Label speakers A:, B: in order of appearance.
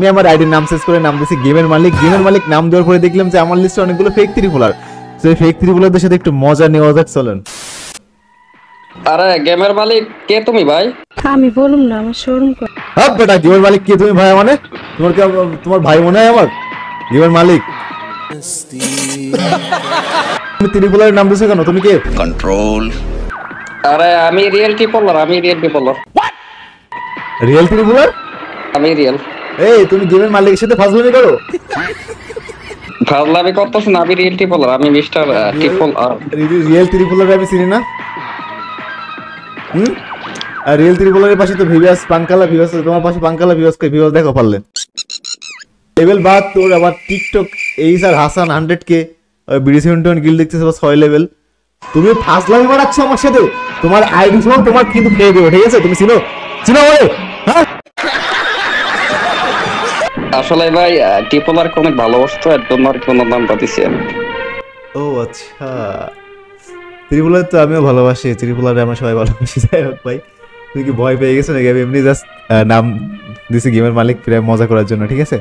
A: আমি আমার আইডির নাম সার্চ করে নাম দিয়েছি গেমের মালিক। গেমের মালিক নাম দেওয়ার পরে দেখলাম যে আমার লিস্টে অনেকগুলো ফেক ত্রিপুলার। তো এই ফেক ত্রিপুলারদের সাথে একটু মজা নেওয়া যাক, চলেন।
B: আরে গেমের মালিক কে তুমি ভাই?
C: আমি বলুম না, আমার শোরুম করে।
A: হ্যাঁ বেটা, গেমের মালিক কে তুমি ভাই? মানে তোমার কি তোমার ভাই মনে হয় আমার? গেমের মালিক তুমি ত্রিপুলারের নাম দিয়েছো কেন? তুমি কে?
D: Control.
B: আরে আমি রিয়েল টিপলার, আমি রিয়েল টিপলার।
A: রিয়েল ত্রিপুলার?
B: আমি রিয়েল।
A: এই তুমি গেমের মালিকের সাথে ফাজলামি করো?
B: ফাজলামি করতেছ না, আমি রিয়েল টিপলার, আমি মিস্টার টিপলার।
A: রিয়েল ত্রিপুলার আমি চিনি না। আর রিয়েল ত্রিপুলারের পাশে তো ভিভাস পাঙ্কালা ভিভাস, তোমার পাশে পাঙ্কালা ভিভাসকে ভিভাস দেখো পারলে। লেভেল বাদ তোর আবার টিকটক এই sir Hasan 100K BD 71 Gill দেখতেছে 6 লেভেল। তুমি ফাজলামি মারাচ্ছ আমার সাথে, তোমার আইডি সহ তোমার কিন্তু খেয়ে দেবো, ঠিক আছে? তুমি চিনো বলে? হ্যাঁ
B: আসলে ভাই টিপলার কে অনেক ভালোবাসতো, এর জন্য আর কি ওনার নামটা দিছি আমি।
A: ও আচ্ছা, ত্রিপুলার তো আমিও ভালোবাসি, ত্রিপুলারে আমরা সবাই ভালোবাসি। যাই হোক ভাই, তুমি কি ভয় পেয়ে গেছো নাকি? আমি এমনি জাস্ট নাম দিছি গেমের মালিক ফিরে মজা করার জন্য, ঠিক আছে?